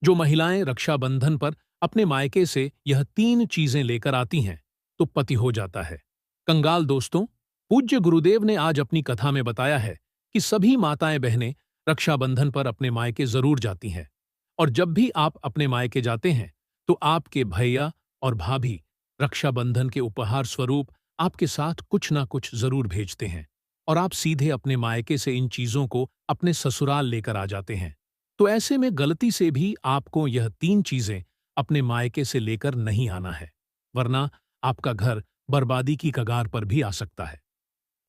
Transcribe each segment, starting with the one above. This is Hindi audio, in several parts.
जो महिलाएं रक्षाबंधन पर अपने मायके से यह 3 चीजें लेकर आती हैं, तो पति हो जाता है। कंगाल दोस्तों, पूज्य गुरुदेव ने आज अपनी कथा में बताया है कि सभी माताएं बहनें रक्षाबंधन पर अपने मायके जरूर जाती हैं, और जब भी आप अपने मायके जाते हैं, तो आपके भैया और भाभी रक्षाबंधन के उपहार स्वरूप आपके साथ कुछ ना कुछ जरूर भेजते हैं, और आप सीधे अपने मायके से इन चीजों को अपने ससुराल लेकर आ जाते हैं। तो ऐसे में गलती से भी आपको यह 3 चीजें अपने मायके से लेकर नहीं आना है, वरना आपका घर बर्बादी की कगार पर भी आ सकता है।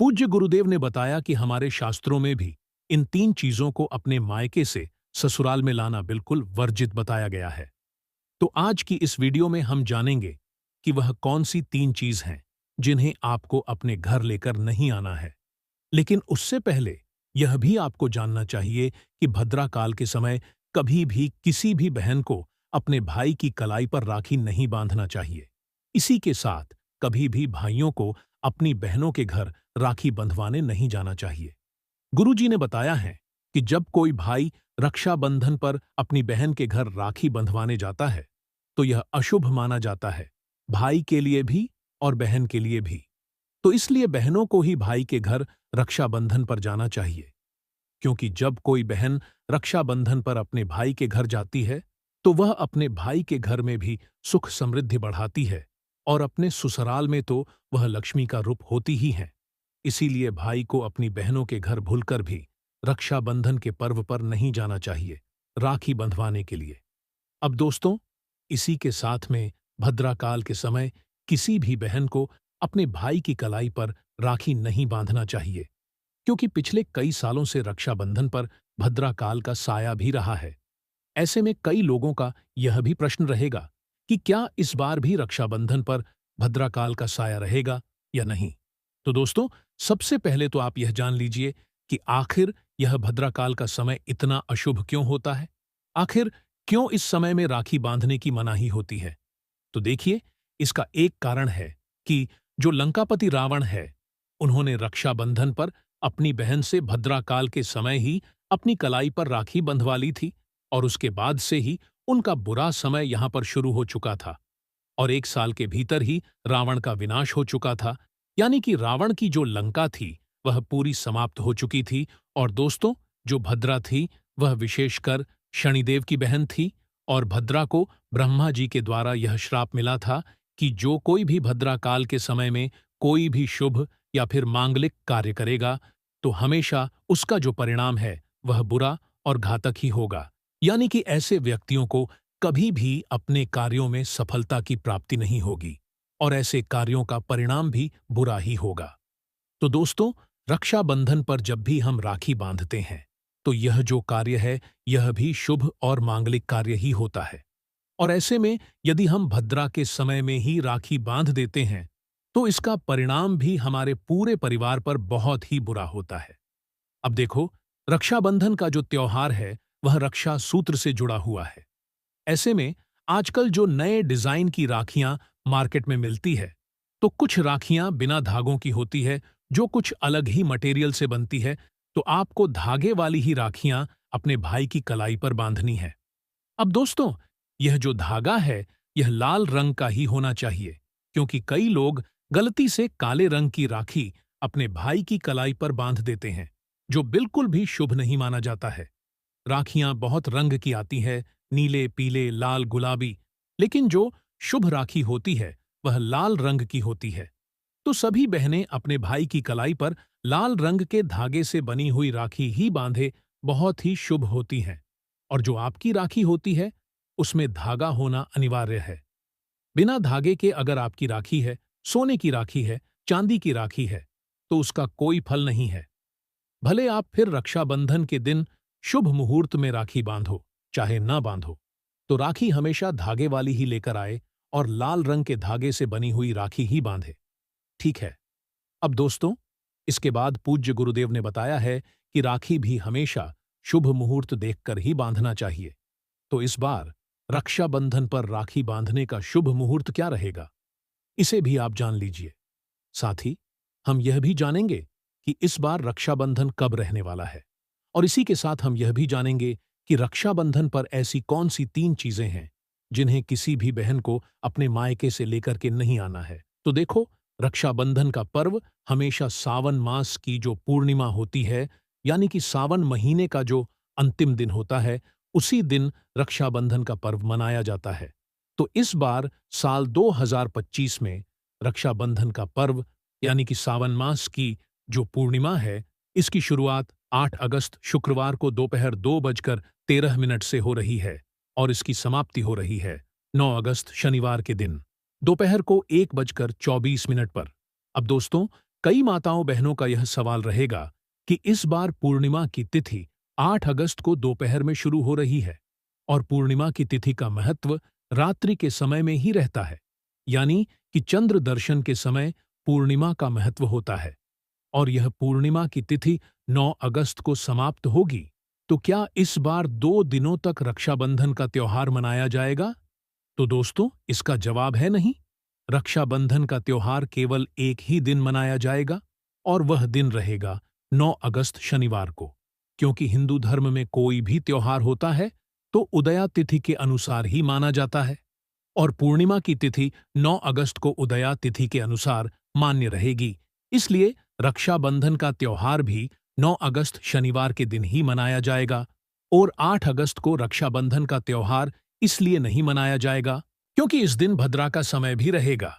पूज्य गुरुदेव ने बताया कि हमारे शास्त्रों में भी इन 3 चीजों को अपने मायके से ससुराल में लाना बिल्कुल वर्जित बताया गया है। तो आज की इस वीडियो में हम जानेंगे कि वह कौन सी 3 चीज हैं जिन्हें आपको अपने घर लेकर नहीं आना है। लेकिन उससे पहले यह भी आपको जानना चाहिए कि भद्रा काल के समय कभी भी किसी भी बहन को अपने भाई की कलाई पर राखी नहीं बांधना चाहिए। इसी के साथ कभी भी भाइयों को अपनी बहनों के घर राखी बंधवाने नहीं जाना चाहिए। गुरुजी ने बताया है कि जब कोई भाई रक्षाबंधन पर अपनी बहन के घर राखी बंधवाने जाता है, तो यह अशुभ माना जाता है, भाई के लिए भी और बहन के लिए भी। तो इसलिए बहनों को ही भाई के घर रक्षाबंधन पर जाना चाहिए, क्योंकि जब कोई बहन रक्षाबंधन पर अपने भाई के घर जाती है, तो वह अपने भाई के घर में भी सुख समृद्धि बढ़ाती है, और अपने ससुराल में तो वह लक्ष्मी का रूप होती ही है। इसीलिए भाई को अपनी बहनों के घर भूलकर भी रक्षाबंधन के पर्व पर नहीं जाना चाहिए राखी बंधवाने के लिए। अब दोस्तों, इसी के साथ में भद्राकाल के समय किसी भी बहन को अपने भाई की कलाई पर राखी नहीं बांधना चाहिए, क्योंकि पिछले कई सालों से रक्षाबंधन पर भद्राकाल का साया भी रहा है। ऐसे में कई लोगों का यह भी प्रश्न रहेगा कि क्या इस बार भी रक्षाबंधन पर भद्राकाल का साया रहेगा या नहीं। तो दोस्तों, सबसे पहले तो आप यह जान लीजिए कि आखिर यह भद्राकाल का समय इतना अशुभ क्यों होता है। आखिर क्यों इस समय में राखी बांधने की मनाही होती है। तो देखिए, इसका एक कारण है कि जो लंकापति रावण है, उन्होंने रक्षाबंधन पर अपनी बहन से भद्राकाल के समय ही अपनी कलाई पर राखी बंधवा ली थी, और उसके बाद से ही उनका बुरा समय यहां पर शुरू हो चुका था, और 1 साल के भीतर ही रावण का विनाश हो चुका था। यानी कि रावण की जो लंका थी वह पूरी समाप्त हो चुकी थी। और दोस्तों, जो भद्रा थी वह विशेषकर शनिदेव की बहन थी, और भद्रा को ब्रह्मा जी के द्वारा यह श्राप मिला था कि जो कोई भी भद्रा काल के समय में कोई भी शुभ या फिर मांगलिक कार्य करेगा, तो हमेशा उसका जो परिणाम है वह बुरा और घातक ही होगा। यानी कि ऐसे व्यक्तियों को कभी भी अपने कार्यों में सफलता की प्राप्ति नहीं होगी, और ऐसे कार्यों का परिणाम भी बुरा ही होगा। तो दोस्तों, रक्षाबंधन पर जब भी हम राखी बांधते हैं, तो यह जो कार्य है यह भी शुभ और मांगलिक कार्य ही होता है। और ऐसे में यदि हम भद्रा के समय में ही राखी बांध देते हैं, तो इसका परिणाम भी हमारे पूरे परिवार पर बहुत ही बुरा होता है। अब देखो, रक्षाबंधन का जो त्योहार है वह रक्षा सूत्र से जुड़ा हुआ है। ऐसे में आजकल जो नए डिजाइन की राखियां मार्केट में मिलती है, तो कुछ राखियां बिना धागों की होती है, जो कुछ अलग ही मटेरियल से बनती है। तो आपको धागे वाली ही राखियां अपने भाई की कलाई पर बांधनी है। अब दोस्तों, यह जो धागा है यह लाल रंग का ही होना चाहिए, क्योंकि कई लोग गलती से काले रंग की राखी अपने भाई की कलाई पर बांध देते हैं, जो बिल्कुल भी शुभ नहीं माना जाता है। राखियां बहुत रंग की आती है, नीले, पीले, लाल, गुलाबी, लेकिन जो शुभ राखी होती है वह लाल रंग की होती है। तो सभी बहनें अपने भाई की कलाई पर लाल रंग के धागे से बनी हुई राखी ही बांधे, बहुत ही शुभ होती हैं। और जो आपकी राखी होती है उसमें धागा होना अनिवार्य है। बिना धागे के अगर आपकी राखी है, सोने की राखी है, चांदी की राखी है, तो उसका कोई फल नहीं है। भले आप फिर रक्षाबंधन के दिन शुभ मुहूर्त में राखी बांधो, चाहे न बांधो, तो राखी हमेशा धागे वाली ही लेकर आए, और लाल रंग के धागे से बनी हुई राखी ही बांधे। ठीक है। अब दोस्तों, इसके बाद पूज्य गुरुदेव ने बताया है कि राखी भी हमेशा शुभ मुहूर्त देखकर ही बांधना चाहिए। तो इस बार रक्षाबंधन पर राखी बांधने का शुभ मुहूर्त क्या रहेगा, इसे भी आप जान लीजिए। साथ ही हम यह भी जानेंगे कि इस बार रक्षाबंधन कब रहने वाला है, और इसी के साथ हम यह भी जानेंगे कि रक्षाबंधन पर ऐसी कौन सी 3 चीजें हैं जिन्हें किसी भी बहन को अपने मायके से लेकर के नहीं आना है। तो देखो, रक्षाबंधन का पर्व हमेशा सावन मास की जो पूर्णिमा होती है, यानी कि सावन महीने का जो अंतिम दिन होता है, उसी दिन रक्षाबंधन का पर्व मनाया जाता है। तो इस बार साल 2025 में रक्षाबंधन का पर्व यानी कि सावन मास की जो पूर्णिमा है, इसकी शुरुआत 8 अगस्त शुक्रवार को दोपहर 2:13 से हो रही है और इसकी समाप्ति हो रही है 9 अगस्त शनिवार के दिन दोपहर को 1:24 पर। अब दोस्तों, कई माताओं बहनों का यह सवाल रहेगा कि इस बार पूर्णिमा की तिथि 8 अगस्त को दोपहर में शुरू हो रही है और पूर्णिमा की तिथि का महत्व रात्रि के समय में ही रहता है, यानी कि चंद्र दर्शन के समय पूर्णिमा का महत्व होता है और यह पूर्णिमा की तिथि 9 अगस्त को समाप्त होगी। तो क्या इस बार 2 दिनों तक रक्षाबंधन का त्योहार मनाया जाएगा? तो दोस्तों, इसका जवाब है नहीं। रक्षाबंधन का त्योहार केवल एक ही दिन मनाया जाएगा और वह दिन रहेगा 9 अगस्त शनिवार को, क्योंकि हिंदू धर्म में कोई भी त्योहार होता है तो उदया तिथि के अनुसार ही माना जाता है और पूर्णिमा की तिथि 9 अगस्त को उदया तिथि के अनुसार मान्य रहेगी। इसलिए रक्षाबंधन का त्योहार भी 9 अगस्त शनिवार के दिन ही मनाया जाएगा और 8 अगस्त को रक्षाबंधन का त्योहार इसलिए नहीं मनाया जाएगा क्योंकि इस दिन भद्रा का समय भी रहेगा।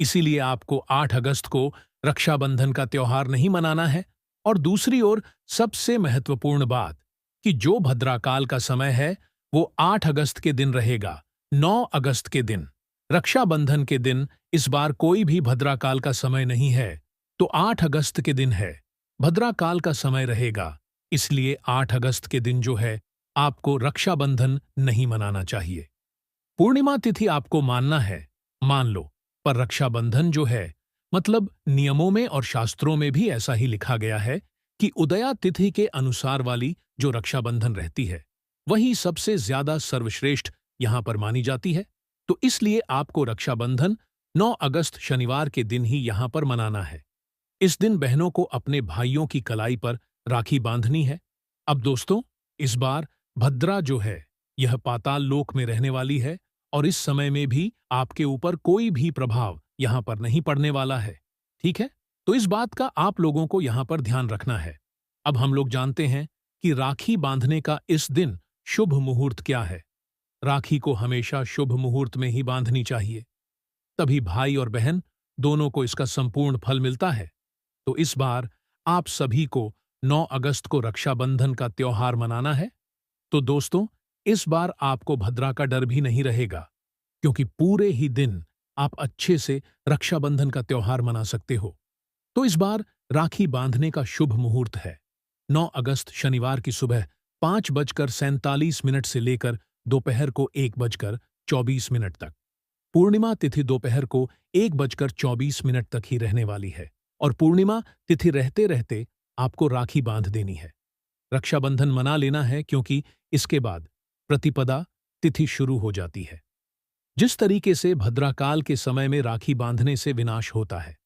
इसीलिए आपको 8 अगस्त को रक्षाबंधन का त्योहार नहीं मनाना है। और दूसरी ओर सबसे महत्वपूर्ण बात कि जो भद्राकाल का समय है वो 8 अगस्त के दिन रहेगा, 9 अगस्त के दिन। रक्षाबंधन के दिन इस बार कोई भी भद्राकाल का समय नहीं है, तो 8 अगस्त के दिन है, भद्राकाल का समय रहेगा। इसलिए 8 अगस्त के दिन जो है आपको रक्षाबंधन नहीं मनाना चाहिए। पूर्णिमा तिथि आपको मानना है, मान लो, पर रक्षाबंधन जो है, मतलब नियमों में और शास्त्रों में भी ऐसा ही लिखा गया है कि उदया तिथि के अनुसार वाली जो रक्षाबंधन रहती है वही सबसे ज्यादा सर्वश्रेष्ठ यहां पर मानी जाती है। तो इसलिए आपको रक्षाबंधन 9 अगस्त शनिवार के दिन ही यहां पर मनाना है। इस दिन बहनों को अपने भाइयों की कलाई पर राखी बांधनी है। अब दोस्तों, इस बार भद्रा जो है यह पाताल लोक में रहने वाली है और इस समय में भी आपके ऊपर कोई भी प्रभाव यहां पर नहीं पड़ने वाला है। ठीक है, तो इस बात का आप लोगों को यहां पर ध्यान रखना है। अब हम लोग जानते हैं कि राखी बांधने का इस दिन शुभ मुहूर्त क्या है। राखी को हमेशा शुभ मुहूर्त में ही बांधनी चाहिए, तभी भाई और बहन दोनों को इसका संपूर्ण फल मिलता है। तो इस बार आप सभी को 9 अगस्त को रक्षाबंधन का त्योहार मनाना है। तो दोस्तों, इस बार आपको भद्रा का डर भी नहीं रहेगा, क्योंकि पूरे ही दिन आप अच्छे से रक्षाबंधन का त्योहार मना सकते हो। तो इस बार राखी बांधने का शुभ मुहूर्त है 9 अगस्त शनिवार की सुबह 5:47 से लेकर दोपहर को 1:24 तक। पूर्णिमा तिथि दोपहर को 1:24 तक ही रहने वाली है और पूर्णिमा तिथि रहते रहते आपको राखी बांध देनी है। रक्षाबंधन मना लेना है क्योंकि इसके बाद प्रतिपदा तिथि शुरू हो जाती है। जिस तरीके से भद्राकाल के समय में राखी बांधने से विनाश होता है,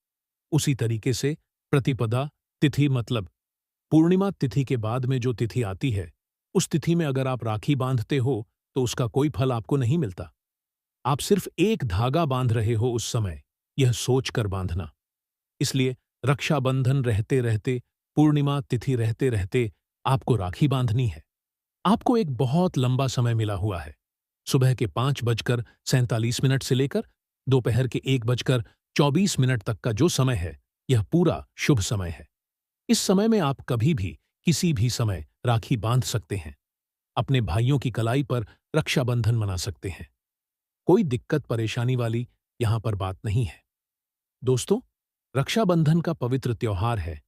उसी तरीके से प्रतिपदा तिथि मतलब पूर्णिमा तिथि के बाद में जो तिथि आती है, उस तिथि में अगर आप राखी बांधते हो तो उसका कोई फल आपको नहीं मिलता। आप सिर्फ एक धागा बांध रहे हो उस समय, यह सोचकर बांधना। इसलिए रक्षाबंधन रहते रहते, पूर्णिमा तिथि रहते रहते आपको राखी बांधनी है। आपको एक बहुत लंबा समय मिला हुआ है। सुबह के 5:47 से लेकर दोपहर के 1:24 तक का जो समय है, यह पूरा शुभ समय है। इस समय में आप कभी भी किसी भी समय राखी बांध सकते हैं। अपने भाइयों की कलाई पर रक्षाबंधन मना सकते हैं। कोई दिक्कत परेशानी वाली यहां पर बात नहीं है। दोस्तों, रक्षाबंधन का पवित्र त्योहार है,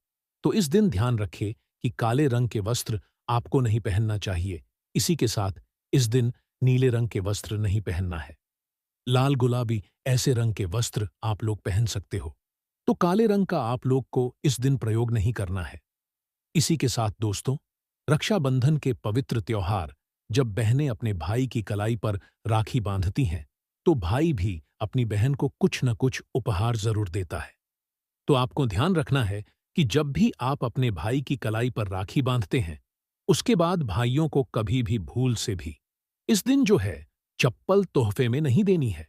तो इस दिन ध्यान रखें कि काले रंग के वस्त्र आपको नहीं पहनना चाहिए। इसी के साथ इस दिन नीले रंग के वस्त्र नहीं पहनना है। लाल गुलाबी ऐसे रंग के वस्त्र आप लोग पहन सकते हो, तो काले रंग का आप लोग को इस दिन प्रयोग नहीं करना है। इसी के साथ दोस्तों, रक्षाबंधन के पवित्र त्योहार जब बहनें अपने भाई की कलाई पर राखी बांधती हैं, तो भाई भी अपनी बहन को कुछ न कुछ उपहार जरूर देता है। तो आपको ध्यान रखना है कि जब भी आप अपने भाई की कलाई पर राखी बांधते हैं, उसके बाद भाइयों को कभी भी भूल से भी इस दिन जो है चप्पल तोहफे में नहीं देनी है,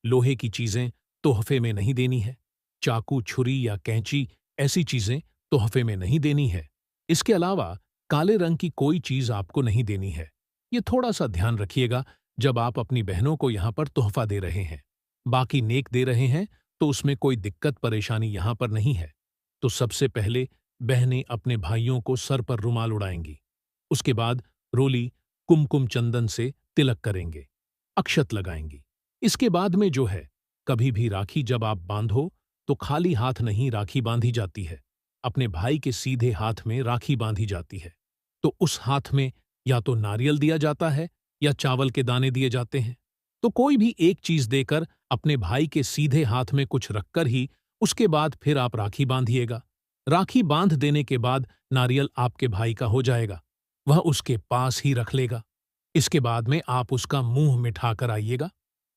लोहे की चीजें तोहफे में नहीं देनी है, चाकू छुरी या कैंची ऐसी चीजें तोहफे में नहीं देनी है। इसके अलावा काले रंग की कोई चीज आपको नहीं देनी है। ये थोड़ा सा ध्यान रखिएगा जब आप अपनी बहनों को यहाँ पर तोहफा दे रहे हैं। बाकी नेक दे रहे हैं तो उसमें कोई दिक्कत परेशानी यहाँ पर नहीं है। तो सबसे पहले बहनें अपने भाइयों को सर पर रुमाल उड़ाएंगी। उसके बाद रोली कुमकुम चंदन से तिलक करेंगे, अक्षत लगाएंगी। इसके बाद में जो है कभी भी राखी जब आप बांधो तो खाली हाथ नहीं राखी बांधी जाती है, अपने भाई के सीधे हाथ में राखी बांधी जाती है। तो उस हाथ में या तो नारियल दिया जाता है या चावल के दाने दिए जाते हैं। तो कोई भी एक चीज देकर अपने भाई के सीधे हाथ में कुछ रखकर ही उसके बाद फिर आप राखी बांधिएगा। राखी बांध देने के बाद नारियल आपके भाई का हो जाएगा, वह उसके पास ही रख लेगा। इसके बाद में आप उसका मुंह मिठा कर आइएगा,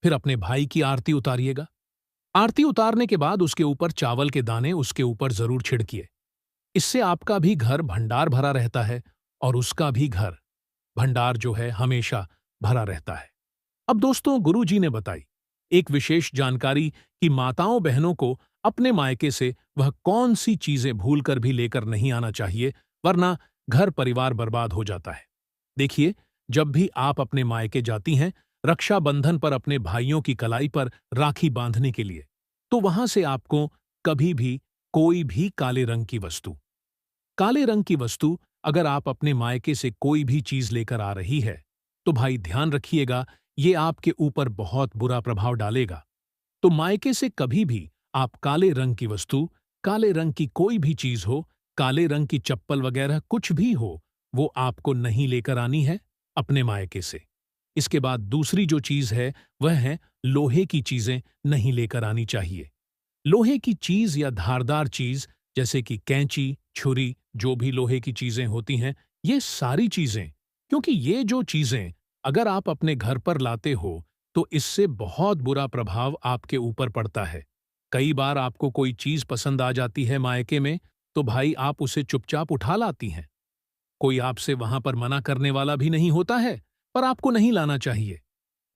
फिर अपने भाई की आरती उतारिएगा। आरती उतारने के बाद उसके ऊपर चावल के दाने उसके ऊपर जरूर छिड़किए। इससे आपका भी घर भंडार भरा रहता है और उसका भी घर भंडार जो है हमेशा भरा रहता है। अब दोस्तों गुरुजी ने बताई एक विशेष जानकारी कि माताओं बहनों को अपने मायके से वह कौन सी चीजें भूलकर भी लेकर नहीं आना चाहिए, वरना घर परिवार बर्बाद हो जाता है। देखिए, जब भी आप अपने मायके जाती हैं रक्षाबंधन पर अपने भाइयों की कलाई पर राखी बांधने के लिए, तो वहां से आपको कभी भी कोई भी काले रंग की वस्तु अगर आप अपने मायके से कोई भी चीज लेकर आ रही है तो भाई ध्यान रखिएगा, ये आपके ऊपर बहुत बुरा प्रभाव डालेगा। तो मायके से कभी भी आप काले रंग की वस्तु, काले रंग की कोई भी चीज हो, काले रंग की चप्पल वगैरह कुछ भी हो, वो आपको नहीं लेकर आनी है अपने मायके से। इसके बाद दूसरी जो चीज है वह है लोहे की चीजें नहीं लेकर आनी चाहिए। लोहे की चीज या धारदार चीज जैसे कि कैंची, छुरी, जो भी लोहे की चीजें होती हैं, ये सारी चीजें, क्योंकि ये जो चीजें अगर आप अपने घर पर लाते हो तो इससे बहुत बुरा प्रभाव आपके ऊपर पड़ता है। कई बार आपको कोई चीज पसंद आ जाती है मायके में तो भाई आप उसे चुपचाप उठा लाती हैं। कोई आपसे वहां पर मना करने वाला भी नहीं होता है, पर आपको नहीं लाना चाहिए।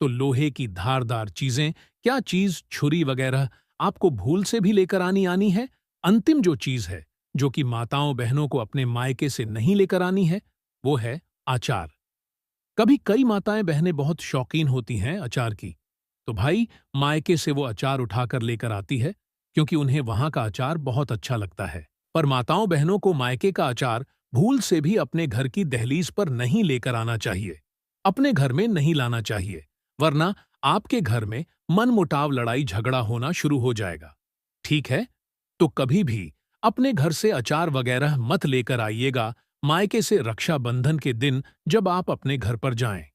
तो लोहे की धारदार चीजें, क्या चीज छुरी वगैरह आपको भूल से भी लेकर आनी है। अंतिम जो चीज है जो कि माताओं बहनों को अपने मायके से नहीं लेकर आनी है वो है अचार। कभी कई माताएं बहनें बहुत शौकीन होती हैं अचार की, तो भाई मायके से वो अचार उठाकर लेकर आती है क्योंकि उन्हें वहां का अचार बहुत अच्छा लगता है। पर माताओं बहनों को मायके का अचार भूल से भी अपने घर की दहलीज पर नहीं लेकर आना चाहिए, अपने घर में नहीं लाना चाहिए, वरना आपके घर में मनमुटाव लड़ाई झगड़ा होना शुरू हो जाएगा। ठीक है, तो कभी भी अपने घर से अचार वगैरह मत लेकर आइएगा मायके से रक्षाबंधन के दिन जब आप अपने घर पर जाएं।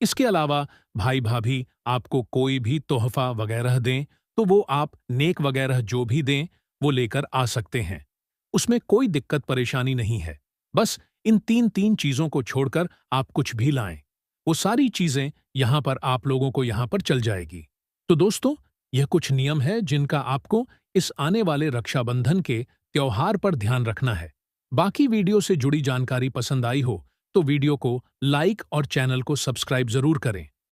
इसके अलावा भाई भाभी आपको कोई भी तोहफा वगैरह दें तो वो आप नेक वगैरह जो भी दें वो लेकर आ सकते हैं, उसमें कोई दिक्कत परेशानी नहीं है। बस इन तीन तीन चीजों को छोड़कर आप कुछ भी लाएं, वो सारी चीजें यहां पर आप लोगों को यहां पर चल जाएगी। तो दोस्तों, यह कुछ नियम है जिनका आपको इस आने वाले रक्षाबंधन के त्योहार पर ध्यान रखना है। बाकी वीडियो से जुड़ी जानकारी पसंद आई हो तो वीडियो को लाइक और चैनल को सब्सक्राइब जरूर करें।